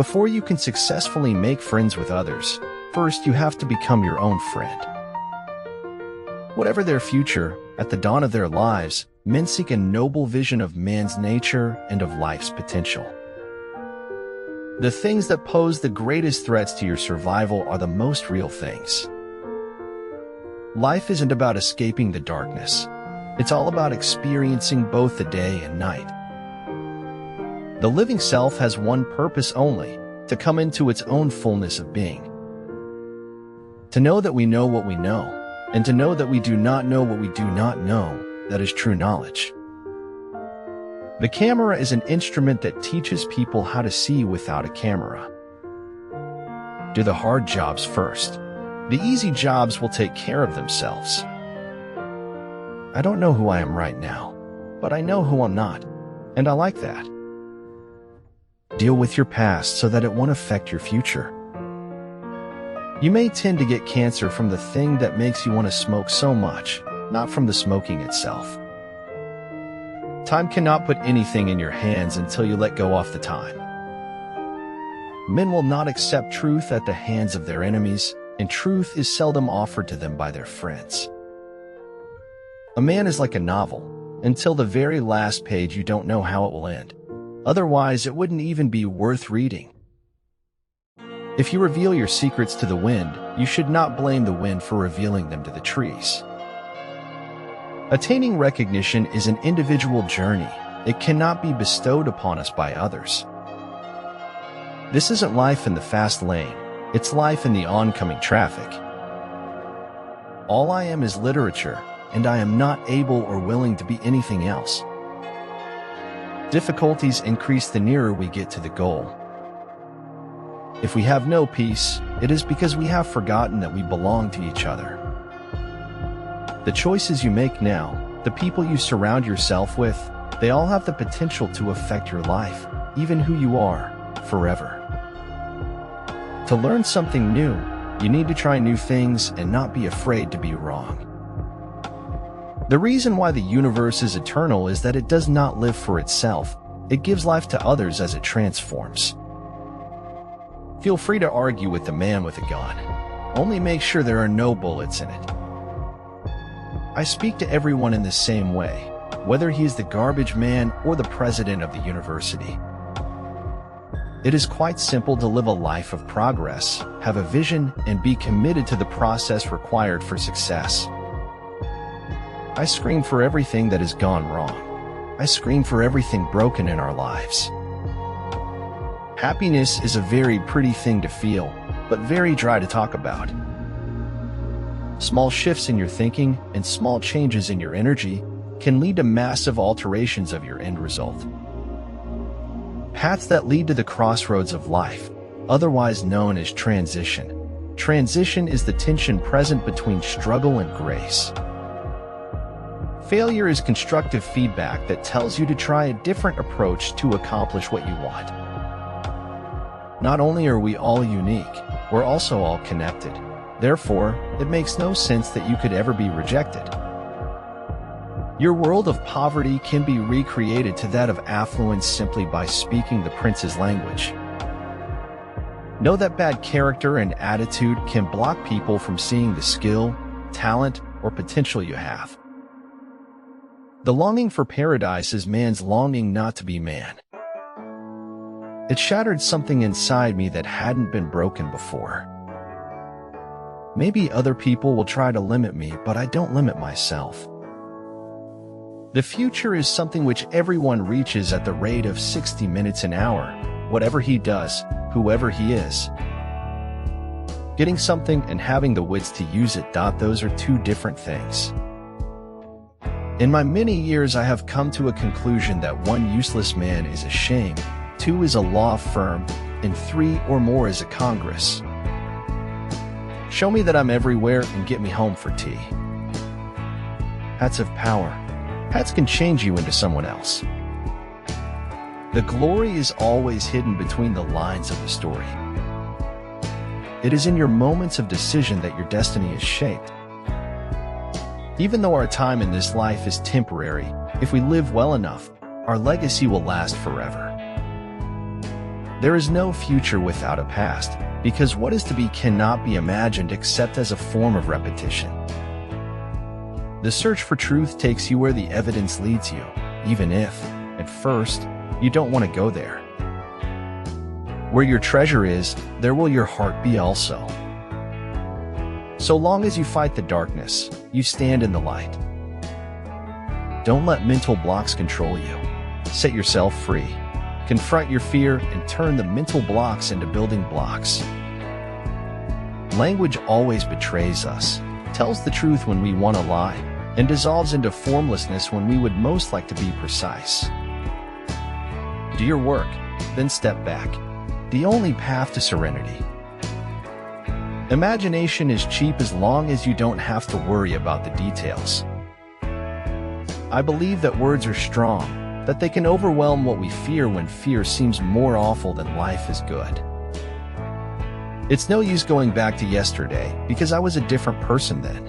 Before you can successfully make friends with others, first you have to become your own friend. Whatever their future, at the dawn of their lives, men seek a noble vision of man's nature and of life's potential. The things that pose the greatest threats to your survival are the most real things. Life isn't about escaping the darkness. It's all about experiencing both the day and night. The living self has one purpose only, to come into its own fullness of being. To know that we know what we know, and to know that we do not know what we do not know, that is true knowledge. The camera is an instrument that teaches people how to see without a camera. Do the hard jobs first. The easy jobs will take care of themselves. I don't know who I am right now, but I know who I'm not, and I like that. Deal with your past so that it won't affect your future. You may tend to get cancer from the thing that makes you want to smoke so much, not from the smoking itself. Time cannot put anything in your hands until you let go of the time. Men will not accept truth at the hands of their enemies, and truth is seldom offered to them by their friends. A man is like a novel. Until the very last page, you don't know how it will end. Otherwise, it wouldn't even be worth reading. If you reveal your secrets to the wind, you should not blame the wind for revealing them to the trees. Attaining recognition is an individual journey. It cannot be bestowed upon us by others. This isn't life in the fast lane. It's life in the oncoming traffic. All I am is literature, and I am not able or willing to be anything else. Difficulties increase the nearer we get to the goal. If we have no peace, it is because we have forgotten that we belong to each other. The choices you make now, the people you surround yourself with, they all have the potential to affect your life, even who you are, forever. To learn something new, you need to try new things and not be afraid to be wrong. The reason why the universe is eternal is that it does not live for itself. It gives life to others as it transforms. Feel free to argue with the man with a gun. Only make sure there are no bullets in it. I speak to everyone in the same way, whether he is the garbage man or the president of the university. It is quite simple to live a life of progress, have a vision, and be committed to the process required for success. I scream for everything that has gone wrong. I scream for everything broken in our lives. Happiness is a very pretty thing to feel, but very dry to talk about. Small shifts in your thinking and small changes in your energy can lead to massive alterations of your end result. Paths that lead to the crossroads of life, otherwise known as transition. Transition is the tension present between struggle and grace. Failure is constructive feedback that tells you to try a different approach to accomplish what you want. Not only are we all unique, we're also all connected. Therefore, it makes no sense that you could ever be rejected. Your world of poverty can be recreated to that of affluence simply by speaking the prince's language. Know that bad character and attitude can block people from seeing the skill, talent, or potential you have. The longing for paradise is man's longing not to be man. It shattered something inside me that hadn't been broken before. Maybe other people will try to limit me, but I don't limit myself. The future is something which everyone reaches at the rate of 60 minutes an hour, whatever he does, whoever he is. Getting something and having the wits to use it, those are two different things. In my many years, I have come to a conclusion that 1 useless man is a shame, 2 is a law firm, and 3 or more is a Congress. Show me that I'm everywhere and get me home for tea. Hats have power. Hats can change you into someone else. The glory is always hidden between the lines of the story. It is in your moments of decision that your destiny is shaped. Even though our time in this life is temporary, if we live well enough, our legacy will last forever. There is no future without a past, because what is to be cannot be imagined except as a form of repetition. The search for truth takes you where the evidence leads you, even if, at first, you don't want to go there. Where your treasure is, there will your heart be also. So long as you fight the darkness, you stand in the light. Don't let mental blocks control you. Set yourself free. Confront your fear and turn the mental blocks into building blocks. Language always betrays us, tells the truth when we want to lie, and dissolves into formlessness when we would most like to be precise. Do your work, then step back. The only path to serenity. Imagination is cheap as long as you don't have to worry about the details. I believe that words are strong, that they can overwhelm what we fear when fear seems more awful than life is good. It's no use going back to yesterday because I was a different person then.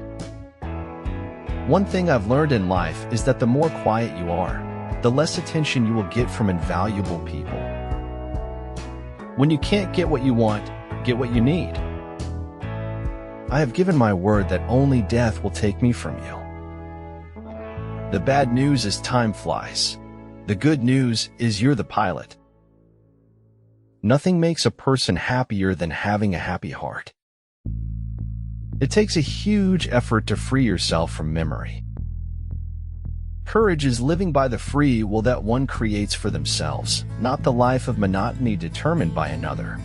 One thing I've learned in life is that the more quiet you are, the less attention you will get from invaluable people. When you can't get what you want, get what you need. I have given my word that only death will take me from you. The bad news is time flies. The good news is you're the pilot. Nothing makes a person happier than having a happy heart. It takes a huge effort to free yourself from memory. Courage is living by the free will that one creates for themselves, not the life of monotony determined by another.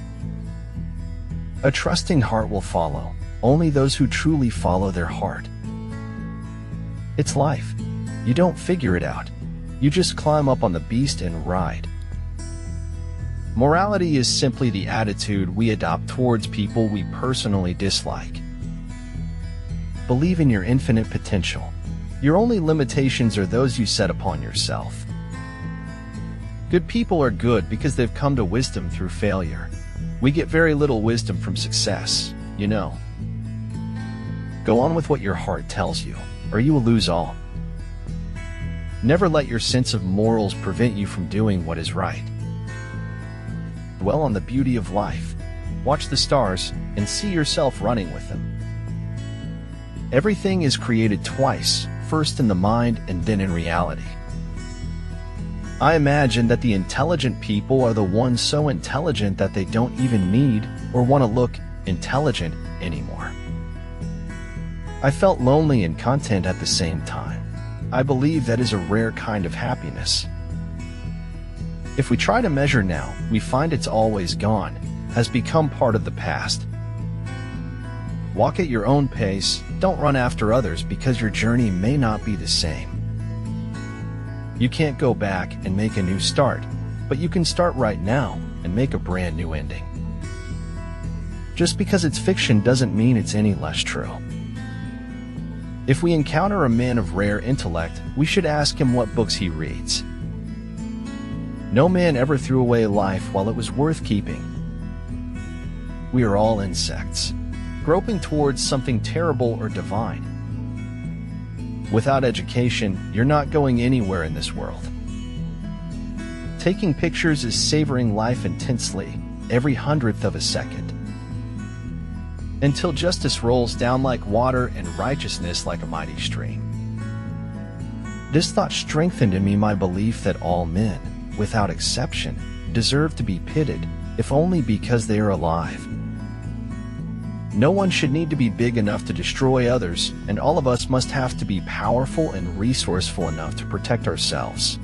A trusting heart will follow, only those who truly follow their heart. It's life. You don't figure it out. You just climb up on the beast and ride. Morality is simply the attitude we adopt towards people we personally dislike. Believe in your infinite potential. Your only limitations are those you set upon yourself. Good people are good because they've come to wisdom through failure. We get very little wisdom from success, you know. Go on with what your heart tells you, or you will lose all. Never let your sense of morals prevent you from doing what is right. Dwell on the beauty of life. Watch the stars and see yourself running with them. Everything is created twice, first in the mind and then in reality. I imagine that the intelligent people are the ones so intelligent that they don't even need or want to look intelligent anymore. I felt lonely and content at the same time. I believe that is a rare kind of happiness. If we try to measure now, we find it's always gone, has become part of the past. Walk at your own pace, don't run after others because your journey may not be the same. You can't go back and make a new start, but you can start right now and make a brand new ending. Just because it's fiction doesn't mean it's any less true. If we encounter a man of rare intellect, we should ask him what books he reads. No man ever threw away life while it was worth keeping. We are all insects, groping towards something terrible or divine. Without education, you're not going anywhere in this world. Taking pictures is savoring life intensely, every hundredth of a second. Until justice rolls down like water and righteousness like a mighty stream. This thought strengthened in me my belief that all men, without exception, deserve to be pitied, if only because they are alive. No one should need to be big enough to destroy others, and all of us must have to be powerful and resourceful enough to protect ourselves.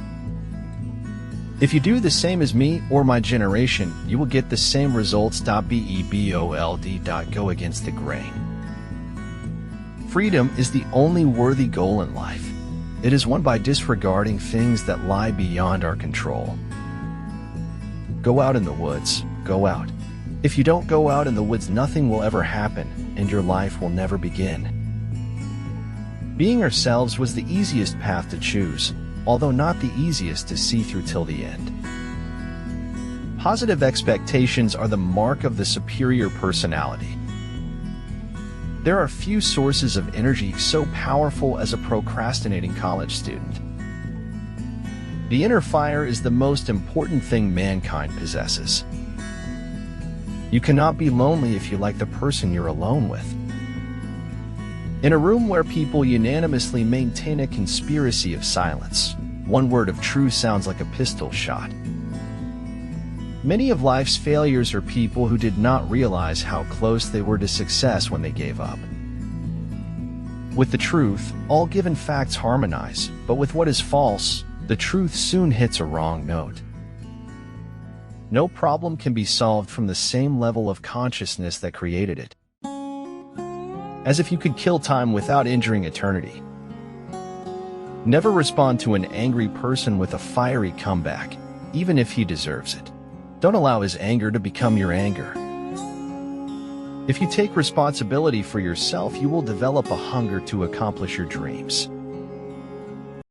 If you do the same as me or my generation, you will get the same results. Go against the grain. Freedom is the only worthy goal in life. It is won by disregarding things that lie beyond our control. Go out in the woods. Go out. If you don't go out in the woods, nothing will ever happen, and your life will never begin. Being ourselves was the easiest path to choose, although not the easiest to see through till the end. Positive expectations are the mark of the superior personality. There are few sources of energy so powerful as a procrastinating college student. The inner fire is the most important thing mankind possesses. You cannot be lonely if you like the person you're alone with. In a room where people unanimously maintain a conspiracy of silence, one word of truth sounds like a pistol shot. Many of life's failures are people who did not realize how close they were to success when they gave up. With the truth, all given facts harmonize, but with what is false, the truth soon hits a wrong note. No problem can be solved from the same level of consciousness that created it. As if you could kill time without injuring eternity. Never respond to an angry person with a fiery comeback, even if he deserves it. Don't allow his anger to become your anger. If you take responsibility for yourself, you will develop a hunger to accomplish your dreams.